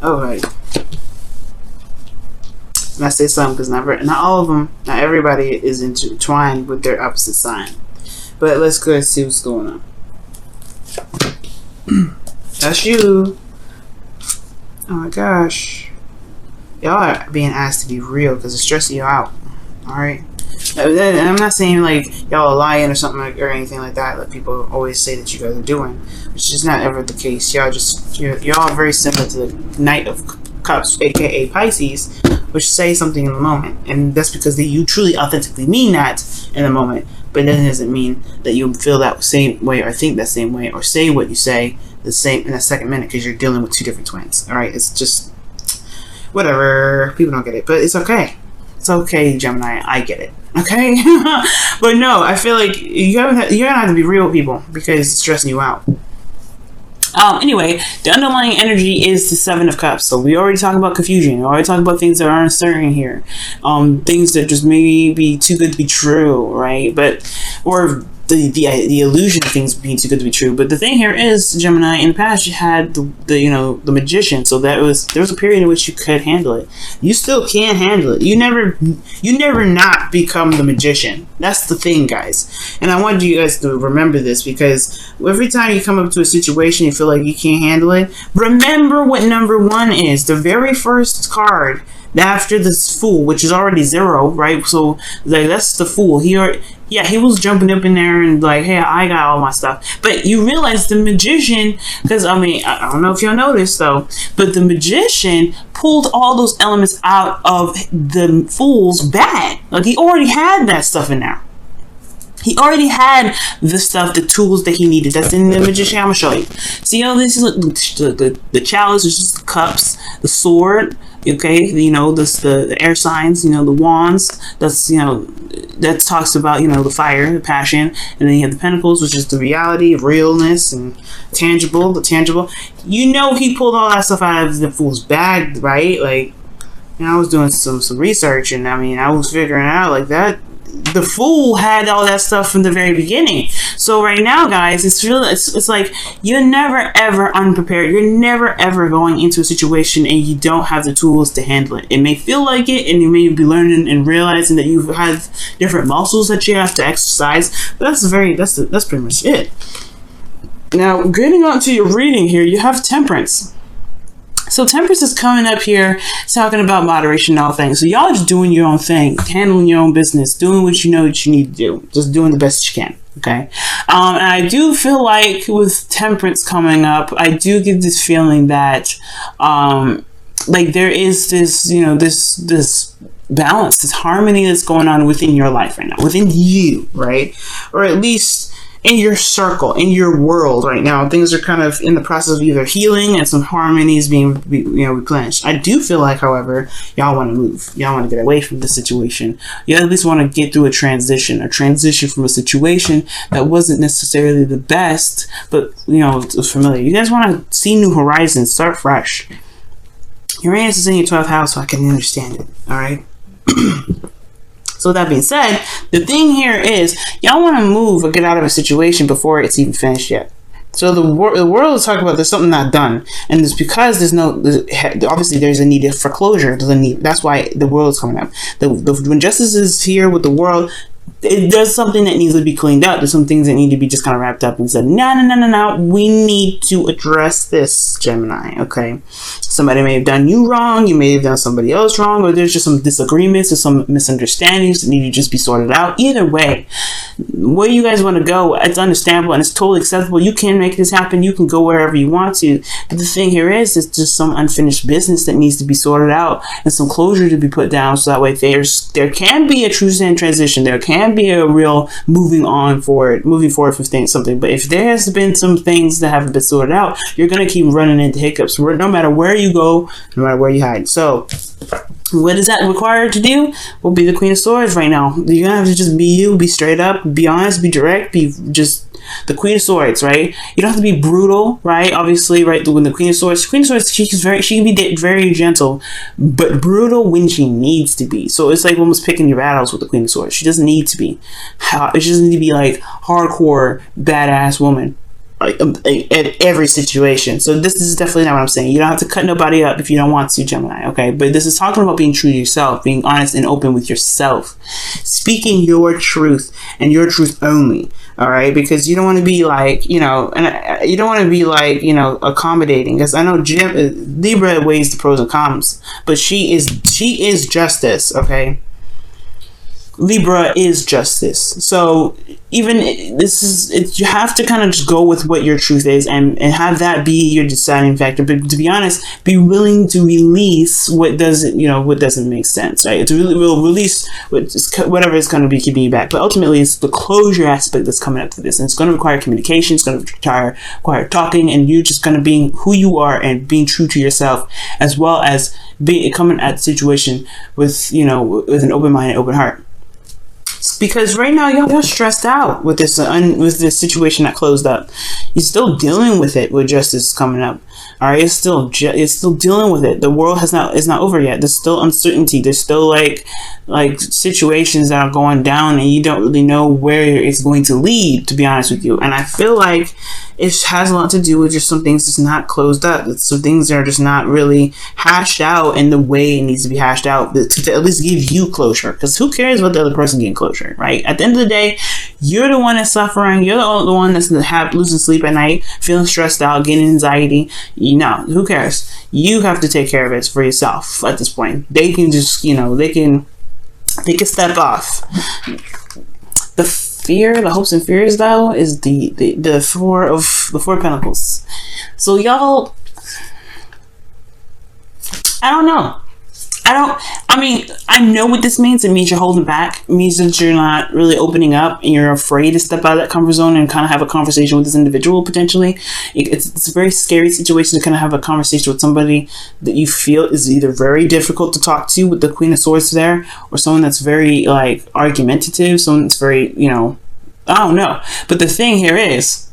Alright. And I say some because not all of them, not everybody is intertwined with their opposite sign. But let's go and see what's going on. That's you. Oh my gosh. Y'all are being asked to be real because it's stressing you out. Alright? I'm not saying like y'all are lying or something or anything like that people always say that you guys are doing, which is not ever the case. Y'all are very similar to the Knight of Cups, aka Pisces, which say something in the moment, and that's because you truly authentically mean that in the moment, but that doesn't mean that you feel that same way or think that same way or say what you say the same in a second minute, because you're dealing with two different twins. Alright, it's just whatever. People don't get it, but it's okay. It's okay, Gemini. I get it. Okay? But no, I feel like you're gonna have to be real with people because it's stressing you out. Anyway, the underlying energy is the Seven of Cups. So we already talked about confusion. We already talked about things that are uncertain here. Things that just maybe be too good to be true, right? Or the illusion of things being too good to be true. But the thing here is, Gemini, in the past you had the Magician, so there was a period in which you could handle it. You still can handle it. You never not become the Magician. That's the thing, guys. And I wanted you guys to remember this, because every time you come up to a situation you feel like you can't handle it, remember what number 1 is. The very first card after this Fool, which is already 0, right? So like that's the Fool. He was jumping up in there and like, hey, I got all my stuff. But you realize the Magician, because I don't know if y'all know this though, but the Magician pulled all those elements out of the Fool's bag. Like he already had that stuff in there. He already had the stuff, the tools that he needed. That's in the Magician. I'm gonna show you. See how this is the chalice, is just the cups, the sword. Okay, the air signs. The wands. That's that talks about the fire, the passion, and then you have the pentacles, which is the reality, realness, and tangible, the tangible. He pulled all that stuff out of the Fool's bag, right? Like, I was doing some research, and I was figuring out like that. The Fool had all that stuff from the very beginning. So right now, guys, it's like you're never ever unprepared. You're never ever going into a situation and you don't have the tools to handle it. It may feel like it, and you may be learning and realizing that you have different muscles that you have to exercise. But that's pretty much it. Now, getting on to your reading here, you have Temperance. So Temperance is coming up here talking about moderation and all things. So y'all just doing your own thing, handling your own business, doing what you know that you need to do, just doing the best you can. Okay. And I do feel like with Temperance coming up, I do get this feeling that like there is this, this balance, this harmony that's going on within your life right now, within you, right? Or at least in your circle, in your world right now. Things are kind of in the process of either healing and some harmonies being replenished. I do feel like, however, y'all want to move. Y'all want to get away from the situation. You at least want to get through a transition from a situation that wasn't necessarily the best, but it was familiar. You guys want to see new horizons, start fresh. Uranus is in your 12th house, so I can understand it. All right. So that being said, the thing here is y'all want to move or get out of a situation before it's even finished yet. So the world is talking about there's something not done, and it's because obviously there's a need for closure. That's why the world is coming up. When justice is here with the world, there's something that needs to be cleaned up. There's some things that need to be just kind of wrapped up and said, no. We need to address this, Gemini. Okay. Somebody may have done you wrong. You may have done somebody else wrong, or there's just some disagreements or some misunderstandings that need to just be sorted out. Either way, where you guys want to go, it's understandable and it's totally acceptable. You can make this happen. You can go wherever you want to. But the thing here is, it's just some unfinished business that needs to be sorted out and some closure to be put down. So that way there can be a true transition. There can be a real moving forward for something. But if there has been some things that haven't been sorted out, you're going to keep running into hiccups no matter where you go, no matter where you hide. So what is that required to do? Will be the Queen of Swords right now. You're going to have to just be you, be straight up, be honest, be direct, be just the Queen of Swords, right? You don't have to be brutal, right? Obviously, right? When the Queen of Swords, she can be very gentle, but brutal when she needs to be. So it's like almost picking your battles with the Queen of Swords. She doesn't need to be. She doesn't need to be like hardcore badass woman. at every situation. So this is definitely not what I'm saying. You don't have to cut nobody up if you don't want to, Gemini, okay? But this is talking about being true to yourself, being honest and open with yourself, speaking your truth and your truth only, all right? Because you don't want to be like, you know, and you don't want to be like, you know, accommodating. Because I know Libra weighs the pros and cons, but she is justice, okay? Libra is justice. So even you have to kind of just go with what your truth is and have that be your deciding factor. But to be honest, be willing to release what doesn't make sense, right? To really will release whatever is going to be keeping you back. But ultimately, it's the closure aspect that's coming up to this, and it's going to require communication. It's going to require talking, and you just going to be who you are and being true to yourself, as well as coming at the situation with an open mind and open heart. Because right now y'all stressed out with this situation that closed up. You're still dealing with it with justice coming up. All right, it's still dealing with it. The world is not over yet. There's still uncertainty. There's still like situations that are going down, and you don't really know where it's going to lead. To be honest with you, and I feel like it has a lot to do with just some things that's not closed up. Some things that are just not really hashed out in the way it needs to be hashed out to at least give you closure. Because who cares about the other person getting closure, right? At the end of the day, you're the one that's suffering. You're the one that's losing sleep at night, feeling stressed out, getting anxiety. Who cares? You have to take care of it for yourself at this point. They can just, they can step off. The hopes and fears, though, is the four of Pentacles. So y'all, I don't know. I know what this means. It means you're holding back. It means that you're not really opening up and you're afraid to step out of that comfort zone and kind of have a conversation with this individual potentially. It's a very scary situation to kind of have a conversation with somebody that you feel is either very difficult to talk to with the Queen of Swords there, or someone that's very like argumentative, someone that's very, I don't know. But the thing here is,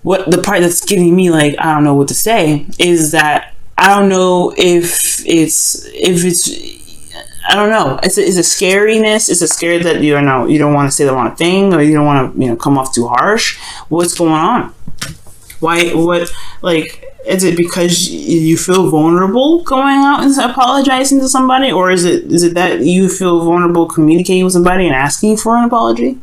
what the part that's getting me like, I don't know what to say, is that I don't know if it's I don't know. It's a scariness. It's a scare that you don't want to say the wrong thing, or you don't want to come off too harsh. What's going on? Why? What? Like, is it because you feel vulnerable going out and apologizing to somebody, or is it that you feel vulnerable communicating with somebody and asking for an apology?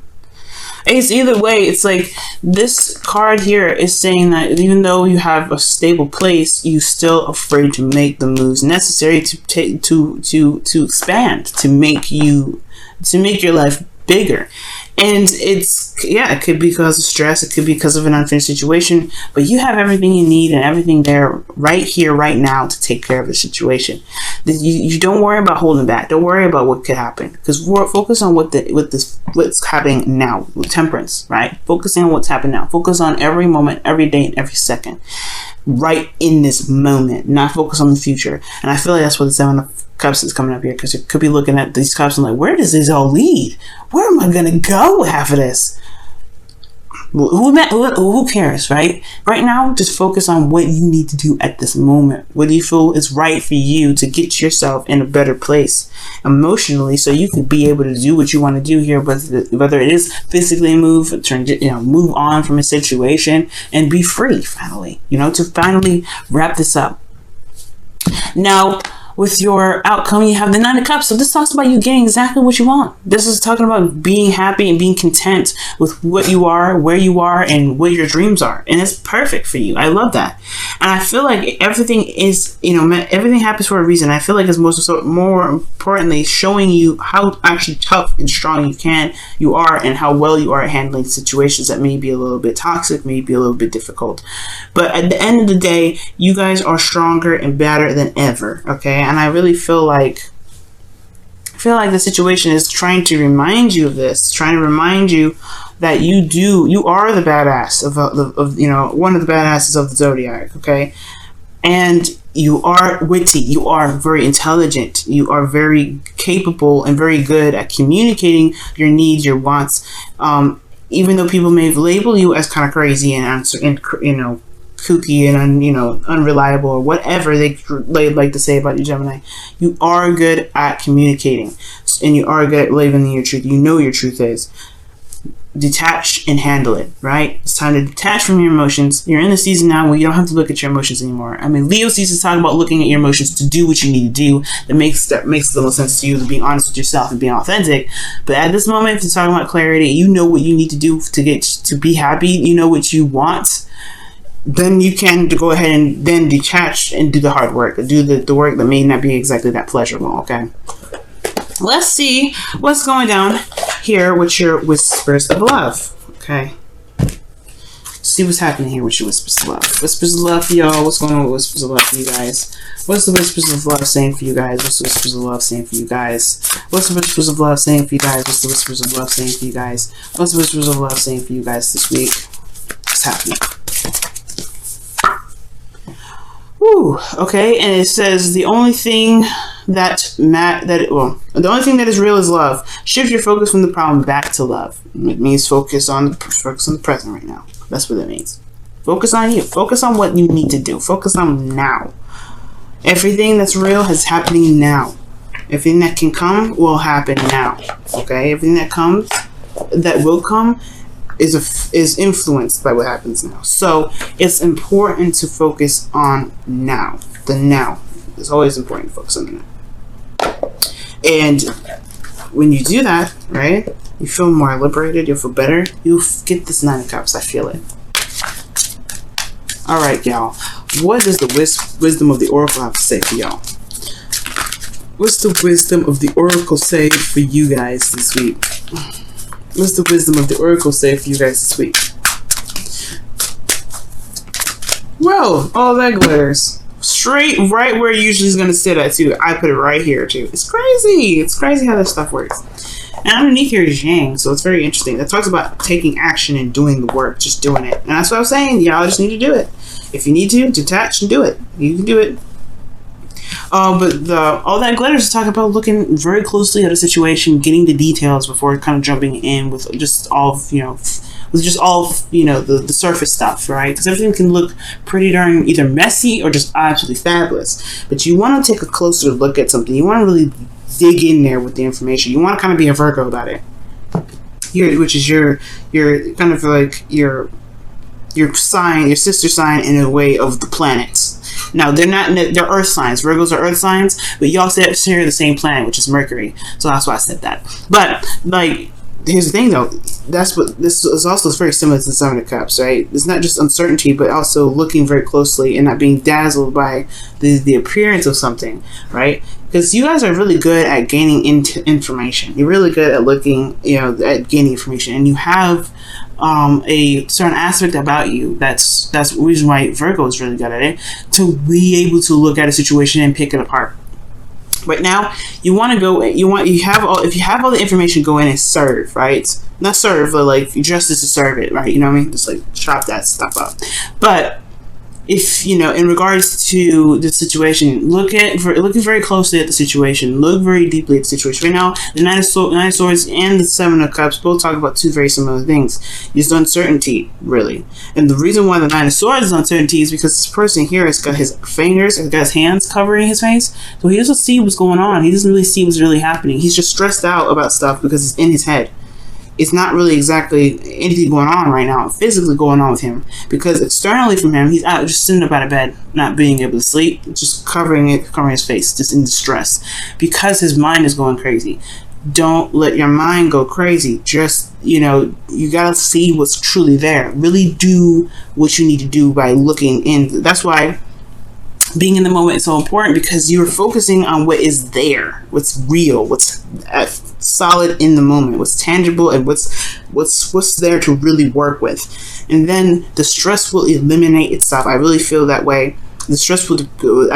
It's either way. It's like this card here is saying that even though you have a stable place, you're still afraid to make the moves necessary to expand, to make your life bigger. And it could be because of stress, it could be because of an unfinished situation, but you have everything you need and everything there right here, right now to take care of the situation. You don't worry about holding back. Don't worry about what could happen, because focus on what's happening now with Temperance, right? Focusing on what's happening now. Focus on every moment, every day, and every second. Right in this moment, not focus on the future. And I feel like that's what the Seven of Cups is coming up here, because you could be looking at these cups and like, where does this all lead? Where am I gonna go with half of this? Who cares, right? Right now, just focus on what you need to do at this moment. What do you feel is right for you to get yourself in a better place emotionally, so you can be able to do what you want to do here, whether it is physically move on from a situation and be free finally, to finally wrap this up. Now, with your outcome, you have the Nine of Cups. So this talks about you getting exactly what you want. This is talking about being happy and being content with what you are, where you are, and what your dreams are. And it's perfect for you. I love that. And I feel like everything is, everything happens for a reason. I feel like it's more importantly showing you how actually tough and strong you are, and how well you are at handling situations that may be a little bit toxic, may be a little bit difficult. But at the end of the day, you guys are stronger and better than ever. Okay. And I really feel like the situation is trying to remind you of this, trying to remind you that you are the badass of one of the badasses of the zodiac, okay? And you are witty, you are very intelligent, you are very capable and very good at communicating your needs, your wants, even though people may label you as kind of crazy and kooky and unreliable, or whatever they like to say about you, Gemini. You are good at communicating, and you are good at living your truth. You know your truth is. detach and handle it, right? It's time to detach from your emotions. You're in the season now where you don't have to look at your emotions anymore. I mean, Leo season is talking about looking at your emotions to do what you need to do that makes the most sense to you, to being honest with yourself and being authentic. But at this moment, if you're talking about clarity, you know what you need to do to get to be happy, you know what you want, then you can go ahead and then detach and do the hard work, do the work that may not be exactly that pleasurable, okay? Let's see what's going down here with your whispers of love, okay? See what's happening here with your whispers of love. Whispers of love for y'all. What's going on with whispers of love for you guys? What's the whispers of love saying for you guys? What's the whispers of love saying for you guys? What's the whispers of love saying for you guys? What's the whispers of love saying for you guys? What's the whispers of love saying for you guys this week? What's happening? Woo, okay, and it says the only thing that is real is love. Shift your focus from the problem back to love. It means focus on the present right now. That's what it means. Focus on you. Focus on what you need to do. Focus on now. Everything that's real is happening now. Everything that can come will happen now. Okay, everything that will come is influenced by what happens now. So it's important to focus on now. The now. It's always important to focus on the now. And when you do that, right, you feel more liberated, you'll feel better. You'll get this 9 of Cups. I feel it. All right, y'all. What does the wisdom of the Oracle have to say for y'all? What's the wisdom of the Oracle say for you guys this week? What's the wisdom of the Oracle say for you guys this week? Well, all that glitters. Straight right where it usually is going to sit at, too. I put it right here, too. It's crazy. It's crazy how this stuff works. And underneath here is Yang, so it's very interesting. That talks about taking action and doing the work, just doing it. And that's what I was saying. Y'all just need to do it. If you need to, detach and do it. You can do it. But all that glitters is talking about looking very closely at a situation, getting the details before kind of jumping in with just all, the surface stuff, right? Because everything can look pretty darn either messy or just absolutely fabulous. But you want to take a closer look at something. You want to really dig in there with the information. You want to kind of be a Virgo about it. Which is your kind of like your sign, your sister sign in a way of the planets. Now, they're Earth signs. Virgos are Earth signs, but y'all share the same planet, which is Mercury. So that's why I said that. But, like, here's the thing, though. This is also very similar to the 7 of Cups, right? It's not just uncertainty, but also looking very closely and not being dazzled by the appearance of something, right? Because you guys are really good at gaining information. You're really good at looking, at gaining information. And you have a certain aspect about you that's the reason why Virgo is really good at it, to be able to look at a situation and pick it apart. Right now, if you have all the information, go in and serve, right? Not serve, but like justice to serve it, right? You know what I mean? Just like chop that stuff up. But if in regards to the situation, looking very closely at the situation, look very deeply at the situation. Right now, the Nine of Swords and the 7 of Cups both talk about two very similar things. It's uncertainty, really. And the reason why the 9 of Swords is uncertainty is because this person here has got his fingers, has got his hands covering his face, so he doesn't see what's going on. He doesn't really see what's really happening. He's just stressed out about stuff because it's in his head. It's not really exactly anything going on right now, physically going on with him, because externally from him, he's out just sitting up out of bed, not being able to sleep, just covering his face, just in distress, because his mind is going crazy. Don't let your mind go crazy. Just, you gotta see what's truly there. Really do what you need to do by looking in. That's why being in the moment is so important, because you're focusing on what is there, what's real, what's solid in the moment, what's tangible, and what's there to really work with. And then the stress will eliminate itself. I really feel that way. I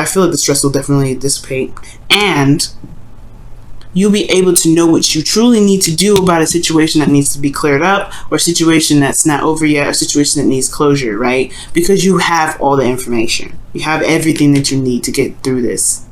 feel like the stress will definitely dissipate, and you'll be able to know what you truly need to do about a situation that needs to be cleared up, or a situation that's not over yet, or a situation that needs closure, right? Because you have all the information. You have everything that you need to get through this.